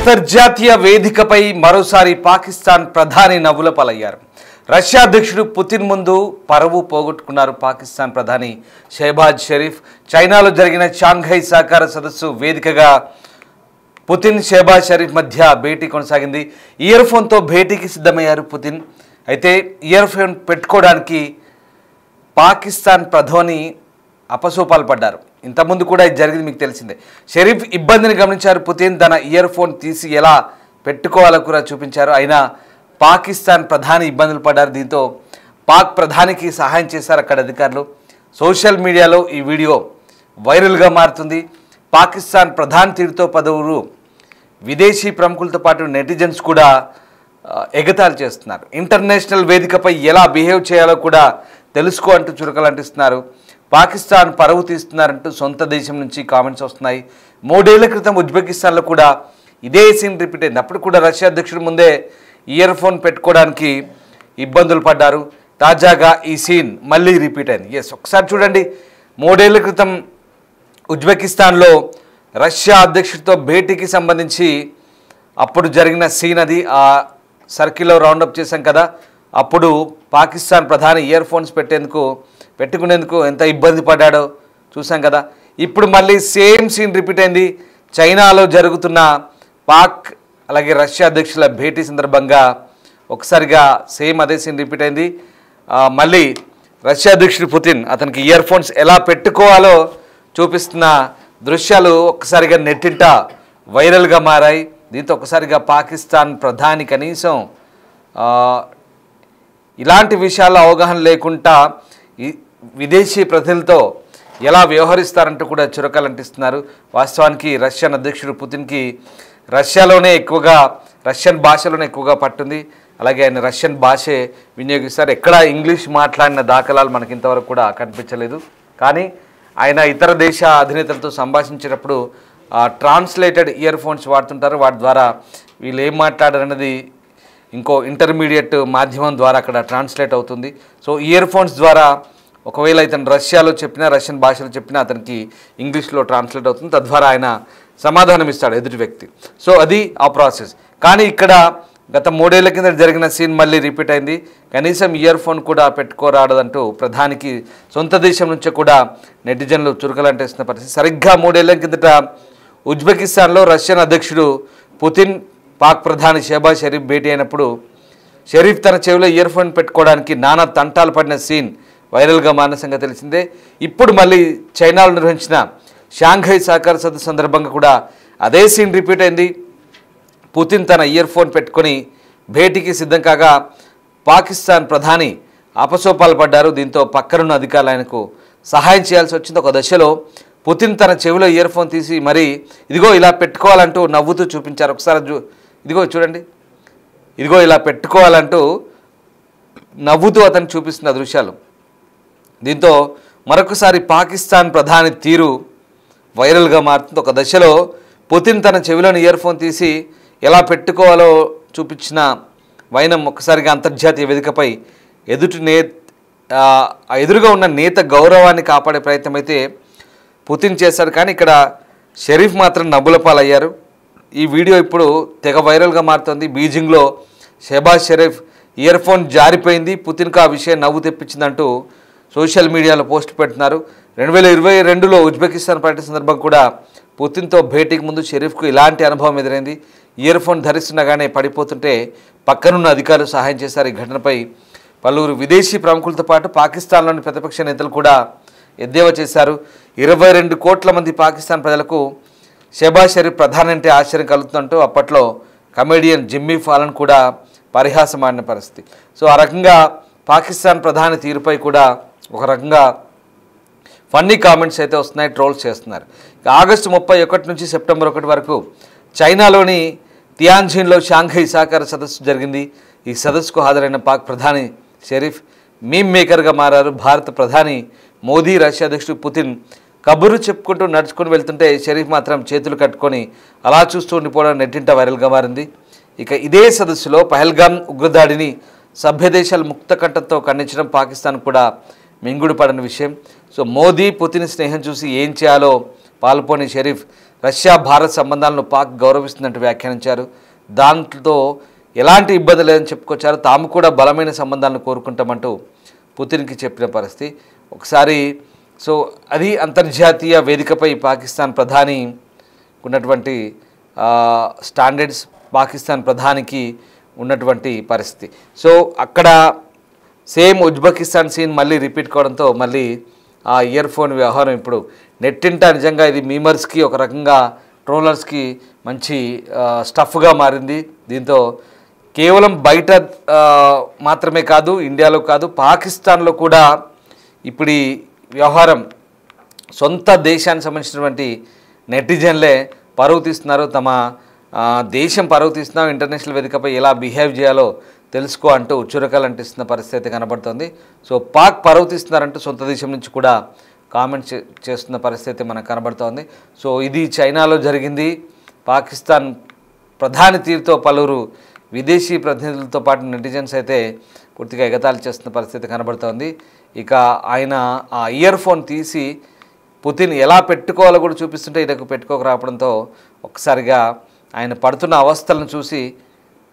అంతర్జాతీయ వేదికపై మరోసారి పాకిస్తాన్ ప్రధాని నవ్వుల పాలయ్యారు. రష్యా అధ్యక్షుడు పుతిన్ ముందు పరువు పోగొట్టుకున్నారు పాకిస్తాన్ ప్రధాని షెహబాజ్ షరీఫ్. చైనాలో జరిగిన షాంఘై సహకార సదస్సు వేదికగా పుతిన్ షెహబాజ్ షరీఫ్ మధ్య భేటీ కొనసాగింది. ఇయర్ ఫోన్తో భేటీకి సిద్ధమయ్యారు పుతిన్. అయితే ఇయర్ ఫోన్ పెట్టుకోవడానికి పాకిస్తాన్ ప్రధాని అపసోపాలు పడ్డారు. ఇంతకుముందు కూడా ఇది జరిగింది, మీకు తెలిసిందే. షరీఫ్ ఇబ్బందిని గమనించారు పుతిన్. తన ఇయర్ ఫోన్ తీసి ఎలా పెట్టుకోవాలో కూడా చూపించారు. అయినా పాకిస్తాన్ ప్రధాని ఇబ్బందులు పడ్డారు. దీంతో పాక్ ప్రధానికి సహాయం చేశారు అక్కడ అధికారులు. సోషల్ మీడియాలో ఈ వీడియో వైరల్గా మారుతుంది. పాకిస్తాన్ ప్రధాని తీరుతో పలువురు విదేశీ ప్రముఖులతో పాటు నెటిజన్స్ కూడా ఎగతాళి చేస్తున్నారు. ఇంటర్నేషనల్ వేదికపై ఎలా బిహేవ్ చేయాలో కూడా తెలుసుకో అంటూ చురకలు అంటిస్తున్నారు. పాకిస్తాన్ పరువు తీస్తున్నారంటూ సొంత దేశం నుంచి కామెంట్స్ వస్తున్నాయి. 3 ఏళ్ల క్రితం ఉజ్బెకిస్తాన్లో కూడా ఇదే సీన్ రిపీట్ అయింది. అప్పుడు కూడా రష్యా అధ్యక్షుడు ముందే ఇయర్ ఫోన్ పెట్టుకోవడానికి ఇబ్బందులు పడ్డారు. తాజాగా ఈ సీన్ మళ్ళీ రిపీట్ అయింది. ఒకసారి చూడండి. 3 ఏళ్ల క్రితం ఉజ్బెకిస్తాన్లో రష్యా అధ్యక్షుడితో భేటీకి సంబంధించి అప్పుడు జరిగిన సీన్ అది. ఆ సర్కిల్లో రౌండప్ చేశాం కదా. అప్పుడు పాకిస్తాన్ ప్రధాని ఇయర్ ఫోన్స్ పెట్టుకునేందుకు ఎంత ఇబ్బంది పడ్డాడో చూసాం కదా. ఇప్పుడు మళ్ళీ సేమ్ సీన్ రిపీట్ అయింది. చైనాలో జరుగుతున్న పాక్ అలాగే రష్యా అధ్యక్షుల భేటీ సందర్భంగా ఒకసారిగా సేమ్ అదే సీన్ రిపీట్ అయింది. మళ్ళీ రష్యా అధ్యక్షుడు పుతిన్ అతనికి ఇయర్ ఫోన్స్ ఎలా పెట్టుకోవాలో చూపిస్తున్న దృశ్యాలు ఒక్కసారిగా నెట్టింట వైరల్గా మారాయి. దీంతో ఒకసారిగా పాకిస్తాన్ ప్రధాని కనీసం ఇలాంటి విషయాల్లో అవగాహన లేకుండా విదేశీ ప్రజలతో ఎలా వ్యవహరిస్తారంటూ కూడా చురకలు అంటిస్తున్నారు. వాస్తవానికి రష్యన్ అధ్యక్షుడు పుతిన్కి రష్యన్ భాషలోనే ఎక్కువగా పట్టుంది. అలాగే ఆయన రష్యన్ భాషే వినియోగిస్తారు. ఎక్కడ ఇంగ్లీష్ మాట్లాడిన దాఖలాలు మనకి ఇంతవరకు కూడా కనిపించలేదు. కానీ ఆయన ఇతర దేశ అధినేతలతో సంభాషించేటప్పుడు ట్రాన్స్లేటెడ్ ఇయర్ ఫోన్స్ వాడుతుంటారు. వాటి ద్వారా వీళ్ళు ఏం మాట్లాడారన్నది ఇంకో ఇంటర్మీడియట్ మాధ్యమం ద్వారా అక్కడ ట్రాన్స్లేట్ అవుతుంది. సో ఇయర్ ఫోన్స్ ద్వారా ఒకవేళ ఇతను రష్యాలో చెప్పినా రష్యన్ భాషలో చెప్పినా అతనికి ఇంగ్లీష్లో ట్రాన్స్లేట్ అవుతుంది. తద్వారా ఆయన సమాధానం ఇస్తాడు ఎదుటి వ్యక్తి. సో అది ఆ ప్రాసెస్. కానీ ఇక్కడ గత 3 ఏళ్ల కింద జరిగిన సీన్ మళ్ళీ రిపీట్ అయింది. కనీసం ఇయర్ ఫోన్ కూడా పెట్టుకోరాడదంటూ ప్రధానికి సొంత దేశం నుంచే కూడా నెటిజన్లు చురుకలంటేస్తున్న పరిస్థితి. సరిగ్గా 3 ఏళ్ల కిందట ఉజ్బెకిస్తాన్లో రష్యన్ అధ్యక్షుడు పుతిన్ పాక్ ప్రధాని షెహబాజ్ షరీఫ్ భేటీ అయినప్పుడు షరీఫ్ తన చెవిలో ఇయర్ ఫోన్ పెట్టుకోవడానికి నానా తంటాలు పడిన సీన్ వైరల్గా మారిన సంగతి తెలిసిందే. ఇప్పుడు మళ్ళీ చైనాలో నిర్వహించిన షాంఘై సహకార సదస్సు సందర్భంగా కూడా అదే సీన్ రిపీట్ అయింది. పుతిన్ తన ఇయర్ ఫోన్ పెట్టుకొని భేటీకి సిద్ధం కాగా పాకిస్తాన్ ప్రధాని అపసోపాలు పడ్డారు. దీంతో పక్కనున్న అధికారులు ఆయనకు సహాయం చేయాల్సి వచ్చింది. ఒక దశలో పుతిన్ తన చెవిలో ఇయర్ ఫోన్ తీసి మరీ ఇదిగో ఇలా పెట్టుకోవాలంటూ నవ్వుతూ చూపించారు. ఒకసారి ఇదిగో చూడండి, ఇదిగో ఇలా పెట్టుకోవాలంటూ నవ్వుతూ అతను చూపిస్తున్న దృశ్యాలు. దీంతో మరొకసారి పాకిస్తాన్ ప్రధాని తీరు వైరల్గా మారుతుంది. ఒక దశలో పుతిన్ తన చెవిలోని ఇయర్ ఫోన్ తీసి ఎలా పెట్టుకోవాలో చూపించిన వైనం ఒక్కసారిగా అంతర్జాతీయ వేదికపై ఎదురుగా ఉన్న నేత గౌరవాన్ని కాపాడే ప్రయత్నం అయితే పుతిన్ చేశారు. కానీ ఇక్కడ షరీఫ్ మాత్రం నవ్వుల పాలయ్యారు. ఈ వీడియో ఇప్పుడు తెగ వైరల్గా మారుతుంది. బీజింగ్లో షెహబాజ్ షరీఫ్ ఇయర్ ఫోన్ జారిపోయింది, పుతిన్కు ఆ విషయం నవ్వు తెప్పించిందంటూ సోషల్ మీడియాలో పోస్ట్ పెడుతున్నారు. 2022లో ఉజ్బెకిస్తాన్ పర్యటన సందర్భంగా కూడా పుతిన్తో భేటీకి ముందు షరీఫ్కు ఇలాంటి అనుభవం ఎదురైంది. ఇయర్ ఫోన్ ధరిస్తుండగానే పడిపోతుంటే పక్కనున్న అధికారులు సహాయం చేశారు. ఈ ఘటనపై పలువురు విదేశీ ప్రముఖులతో పాటు పాకిస్తాన్లోని ప్రతిపక్ష నేతలు కూడా ఎద్దేవా చేశారు. 22 కోట్ల మంది పాకిస్తాన్ ప్రజలకు షెహబాజ్ షరీఫ్ ప్రధాని అంటే ఆశ్చర్యం కలుగుతుందంటూ అప్పట్లో కమెడియన్ జిమ్మీ ఫాలన్ కూడా పరిహాసం ఆడిన పరిస్థితి. సో ఆ రకంగా పాకిస్తాన్ ప్రధాని తీరుపై కూడా ఒక రకంగా ఫన్నీ కామెంట్స్ అయితే వస్తున్నాయి, ట్రోల్స్ చేస్తున్నారు. ఆగస్టు 31 నుంచి సెప్టెంబర్ 1 వరకు చైనాలోని తియాన్జిన్లో షాంఘై సహకార సదస్సు జరిగింది. ఈ సదస్సుకు హాజరైన పాక్ ప్రధాని షరీఫ్ మీమ్ మేకర్గా మారారు. భారత ప్రధాని మోదీ, రష్యా అధ్యక్షుడు పుతిన్ కబుర్లు చెప్పుకుంటూ నడుచుకుని వెళ్తుంటే షరీఫ్ మాత్రం చేతులు కట్టుకొని అలా చూస్తూ ఉండిపోవడం నెట్టింట వైరల్గా మారింది. ఇక ఇదే సదస్సులో పహల్గామ్ ఉగ్రదాడిని సభ్యదేశాలు ముక్త కంఠంతో ఖండించడం పాకిస్తాన్ కూడా మింగుడు పడని విషయం. సో మోదీ పుతిన్ స్నేహం చూసి ఏం చేయాలో పాల్పోని షరీఫ్ రష్యా భారత్ సంబంధాలను పాక్ గౌరవిస్తుందంటూ వ్యాఖ్యానించారు. దాంట్లో ఎలాంటి ఇబ్బంది లేదని చెప్పుకొచ్చారు. తాము కూడా బలమైన సంబంధాలను కోరుకుంటామంటూ పుతిన్కి చెప్పిన పరిస్థితి. ఒకసారి సో అది అంతర్జాతీయ వేదికపై పాకిస్తాన్ ప్రధాని ఉన్నటువంటి స్టాండర్డ్స్, పాకిస్తాన్ ప్రధానికి ఉన్నటువంటి పరిస్థితి. సో అక్కడ సేమ్ ఉజ్బెకిస్తాన్ సీన్ మళ్ళీ రిపీట్ కావడంతో మళ్ళీ ఆ ఇయర్ ఫోన్ వ్యవహారం ఇప్పుడు నెట్టింట నిజంగా ఇది మీమర్స్కి, ఒక రకంగా ట్రోలర్స్కి మంచి స్టఫ్గా మారింది. దీంతో కేవలం బయట మాత్రమే కాదు, ఇండియాలో కాదు, పాకిస్తాన్లో కూడా ఇప్పుడు ఈ వ్యవహారం సొంత దేశానికి సంబంధించినటువంటి నెటిజన్లే పరువు తీస్తున్నారు. తమ దేశం పరువు తీస్తున్నాం, ఇంటర్నేషనల్ వేదికపై ఎలా బిహేవ్ చేయాలో తెలుసుకో అంటూ చురకలు అంటిస్తున్న పరిస్థితి కనబడుతుంది. సో పాక్ పరువు తీస్తున్నారంటూ సొంత దేశం నుంచి కూడా కామెంట్ చేస్తున్న పరిస్థితి మనకు కనబడుతోంది. సో ఇది చైనాలో జరిగింది. పాకిస్తాన్ ప్రధాని తీరుతో పలువురు విదేశీ ప్రతినిధులతో పాటు నెటిజన్స్ అయితే పూర్తిగా ఎగతాళి చేస్తున్న పరిస్థితి కనబడుతోంది. ఇక ఆయన ఆ ఇయర్ ఫోన్ తీసి పుతిన్ ఎలా పెట్టుకోవాలో కూడా చూపిస్తుంటే ఈయనకు పెట్టుకోక రావడంతో ఒక్కసారిగా ఆయన పడుతున్న అవస్థలను చూసి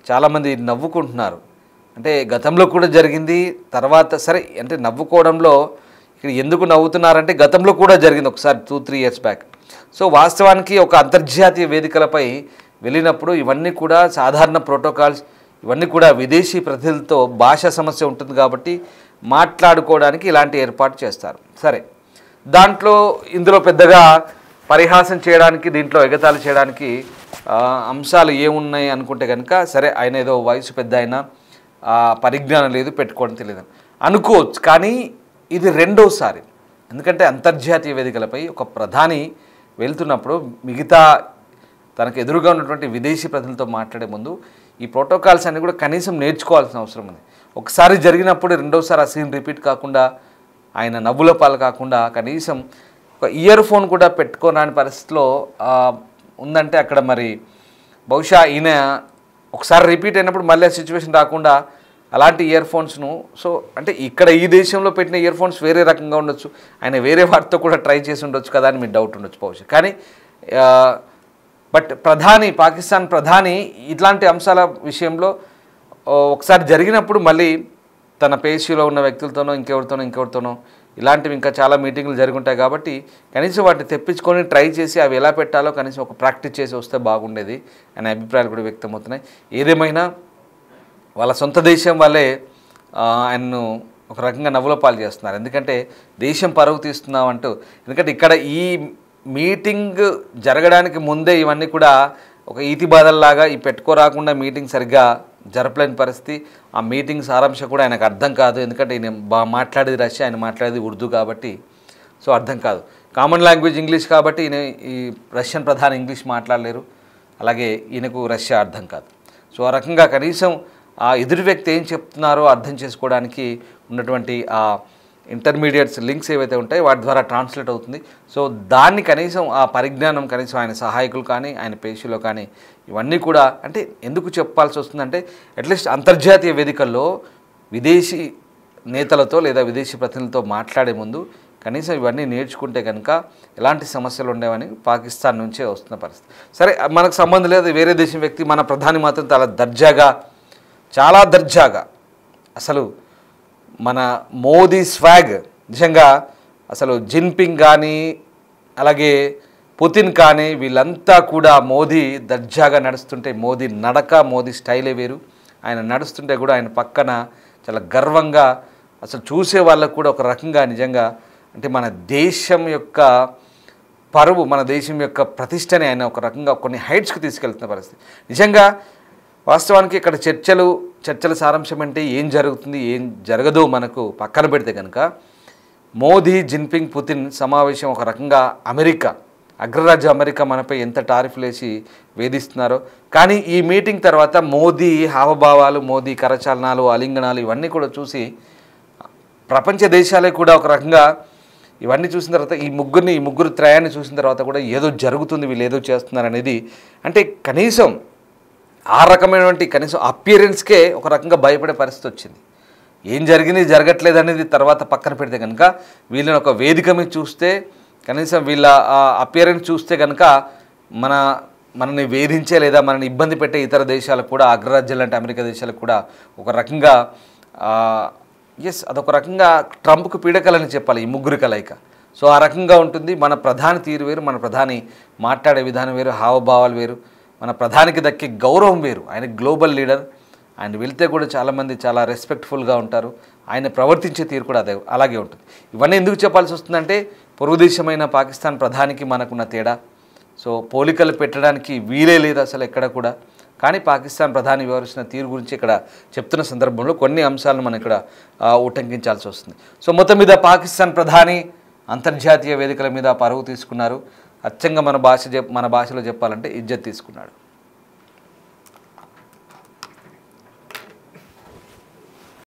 చాలామంది నవ్వుకుంటున్నారు. అంటే గతంలో కూడా జరిగింది, తర్వాత సరే అంటే నవ్వుకోవడంలో ఇక్కడ ఎందుకు నవ్వుతున్నారంటే గతంలో కూడా జరిగింది ఒకసారి 2-3 ఇయర్స్ బ్యాక్. సో వాస్తవానికి ఒక అంతర్జాతీయ వేదికలపై వెళ్ళినప్పుడు ఇవన్నీ కూడా సాధారణ ప్రోటోకాల్స్, ఇవన్నీ కూడా విదేశీ ప్రతినిధులతో భాషా సమస్య ఉంటుంది కాబట్టి మాట్లాడుకోవడానికి ఇలాంటి ఏర్పాటు చేస్తారు. సరే, దాంట్లో ఇందులో పెద్దగా పరిహాసం చేయడానికి, దీంట్లో ఎగతాళి చేయడానికి అంశాలు ఏమున్నాయి అనుకుంటే కనుక సరే, ఆయన ఏదో వయసు పెద్ద అయినా పరిజ్ఞానం లేదు, పెట్టుకోవడం తెలియదు అనుకోవచ్చు. కానీ ఇది రెండోసారి. ఎందుకంటే అంతర్జాతీయ వేదికలపై ఒక ప్రధాని వెళ్తున్నప్పుడు మిగతా తనకు ఎదురుగా ఉన్నటువంటి విదేశీ ప్రజలతో మాట్లాడే ముందు ఈ ప్రోటోకాల్స్ అన్నీ కూడా కనీసం నేర్చుకోవాల్సిన అవసరం ఉంది. ఒకసారి జరిగినప్పుడు రెండోసారి ఆ సీన్ రిపీట్ కాకుండా, ఆయన నవ్వుల పాలు కాకుండా కనీసం ఒక ఇయర్ ఫోన్ కూడా పెట్టుకోరాని పరిస్థితిలో ఉందంటే అక్కడ మరి బహుశా ఈయన ఒకసారి రిపీట్ అయినప్పుడు మళ్ళీ ఆ సిచ్యువేషన్ రాకుండా అలాంటి ఇయర్ ఫోన్స్ను, సో అంటే ఇక్కడ ఈ దేశంలో పెట్టిన ఇయర్ ఫోన్స్ వేరే రకంగా ఉండొచ్చు, ఆయన వేరే వాటితో కూడా ట్రై చేసి ఉండొచ్చు కదా అని మీకు డౌట్ ఉండొచ్చు బహుశా. కానీ బట్ ప్రధాని, పాకిస్తాన్ ప్రధాని ఇట్లాంటి అంశాల విషయంలో ఒకసారి జరిగినప్పుడు మళ్ళీ తన పేషీలో ఉన్న వ్యక్తులతోనో ఇంకెవరితోనో ఇలాంటివి ఇంకా చాలా మీటింగ్లు జరుగుంటాయి కాబట్టి కనీసం వాటిని తెప్పించుకొని ట్రై చేసి అవి ఎలా పెట్టాలో కనీసం ఒక ప్రాక్టీస్ చేసి వస్తే బాగుండేది అనే అభిప్రాయాలు కూడా వ్యక్తమవుతున్నాయి. ఏదేమైనా వాళ్ళ సొంత దేశం వాళ్ళే ఆయన్ను ఒక రకంగా నవ్వుల పాలు చేస్తున్నారు. ఎందుకంటే దేశం పరువు తీస్తున్నాం అంటూ. ఎందుకంటే ఇక్కడ ఈ మీటింగ్ జరగడానికి ముందే ఇవన్నీ కూడా ఒక ఈతి బాధల్లాగా ఈ పెట్టుకోరాకుండా మీటింగ్ సరిగ్గా జరపలేని పరిస్థితి. ఆ మీటింగ్ సారాంశం కూడా ఆయనకు అర్థం కాదు. ఎందుకంటే ఈయన మాట్లాడేది రష్యా, ఆయన మాట్లాడేది ఉర్దూ కాబట్టి సో అర్థం కాదు. కామన్ లాంగ్వేజ్ ఇంగ్లీష్ కాబట్టి ఈయన ఈ రష్యన్ ప్రధాని ఇంగ్లీష్ మాట్లాడలేరు, అలాగే ఈయనకు రష్యా అర్థం కాదు. సో ఆ రకంగా కనీసం ఆ ఎదురు వ్యక్తి ఏం చెప్తున్నారో అర్థం చేసుకోవడానికి ఉన్నటువంటి ఆ ఇంటర్మీడియట్స్ లింక్స్ ఏవైతే ఉంటాయో వాటి ద్వారా ట్రాన్స్లేట్ అవుతుంది. సో దాన్ని కనీసం ఆ పరిజ్ఞానం కనీసం ఆయన సహాయకులు కానీ ఆయన పేషీలో కానీ ఇవన్నీ కూడా అంటే ఎందుకు చెప్పాల్సి వస్తుందంటే అట్లీస్ట్ అంతర్జాతీయ వేదికల్లో విదేశీ నేతలతో లేదా విదేశీ ప్రతినిధులతో మాట్లాడే ముందు కనీసం ఇవన్నీ నేర్చుకుంటే కనుక ఎలాంటి సమస్యలు ఉండేవని పాకిస్తాన్ నుంచే వస్తున్న పరిస్థితి. సరే, మనకు సంబంధం లేదు, వేరే దేశం వ్యక్తి, మన ప్రధాని మాత్రం చాలా దర్జాగా అసలు మన మోదీ స్వాగ్ నిజంగా అసలు జిన్పింగ్ కానీ అలాగే పుతిన్ కానీ వీళ్ళంతా కూడా మోదీ దర్జాగా నడుస్తుంటే మోదీ నడక, మోదీ స్టైలే వేరు. ఆయన నడుస్తుంటే కూడా ఆయన పక్కన చాలా గర్వంగా అసలు చూసే వాళ్ళకు కూడా ఒక రకంగా నిజంగా అంటే మన దేశం యొక్క పరువు, మన దేశం యొక్క ప్రతిష్టని ఆయన ఒక రకంగా కొన్ని హైట్స్కి తీసుకెళ్తున్న పరిస్థితి. నిజంగా వాస్తవానికి ఇక్కడ చర్చల సారాంశం అంటే ఏం జరుగుతుంది ఏం జరగదో మనకు పక్కన పెడితే కనుక మోదీ, జిన్పింగ్, పుతిన్ సమావేశం ఒక రకంగా అమెరికా, అగ్రరాజ్య అమెరికా మనపై ఎంత టారిఫ్లు వేసి వేధిస్తున్నారో. కానీ ఈ మీటింగ్ తర్వాత మోదీ హావభావాలు, మోదీ కరచాలనాలు, ఆలింగనాలు ఇవన్నీ కూడా చూసి ప్రపంచ దేశాలే కూడా ఒక రకంగా ఇవన్నీ చూసిన తర్వాత ఈ ముగ్గురు త్రయాన్ని చూసిన తర్వాత కూడా ఏదో జరుగుతుంది, వీళ్ళు ఏదో చేస్తున్నారు అనేది అంటే కనీసం ఆ రకమైనటువంటి కనీసం అపియరెన్స్కే ఒక రకంగా భయపడే పరిస్థితి వచ్చింది. ఏం జరిగింది జరగట్లేదు అనేది తర్వాత పక్కన పెడితే కనుక వీళ్ళని ఒక వేదిక మీద చూస్తే కనీసం వీళ్ళ అపియరెన్స్ చూస్తే కనుక మన మనల్ని వేధించే లేదా మనల్ని ఇబ్బంది పెట్టే ఇతర దేశాలకు కూడా, అగ్రరాజ్యాలు అంటే అమెరికా దేశాలకు కూడా ఒక రకంగా అదొక రకంగా ట్రంప్కు పీడకలని చెప్పాలి ఈ ముగ్గురి కలయిక. సో ఆ రకంగా ఉంటుంది. మన ప్రధాని తీరు వేరు, మన ప్రధాని మాట్లాడే విధానం వేరు, హావభావాలు వేరు, మన ప్రధానికి దక్కే గౌరవం వేరు. ఆయన గ్లోబల్ లీడర్, ఆయన వెళ్తే కూడా చాలామంది చాలా రెస్పెక్ట్ఫుల్గా ఉంటారు. ఆయన ప్రవర్తించే తీరు కూడా అలాగే ఉంటుంది. ఇవన్నీ ఎందుకు చెప్పాల్సి వస్తుందంటే పొరుగు దేశమైన పాకిస్తాన్ ప్రధానికి మనకున్న తేడా. సో పోలికలు పెట్టడానికి వీలే లేదు అసలు ఎక్కడ కూడా. కానీ పాకిస్తాన్ ప్రధాని వ్యవహరిస్తున్న తీరు గురించి ఇక్కడ చెప్తున్న సందర్భంలో కొన్ని అంశాలను మనం ఇక్కడ ఉటంకించాల్సి వస్తుంది. సో మొత్తం మీద పాకిస్తాన్ ప్రధాని అంతర్జాతీయ వేదికల మీద పరువు తీసుకున్నారు. అచ్చంగా మన భాషలో చెప్పాలంటే ఇజ్జత్ తీసుకున్నాడు.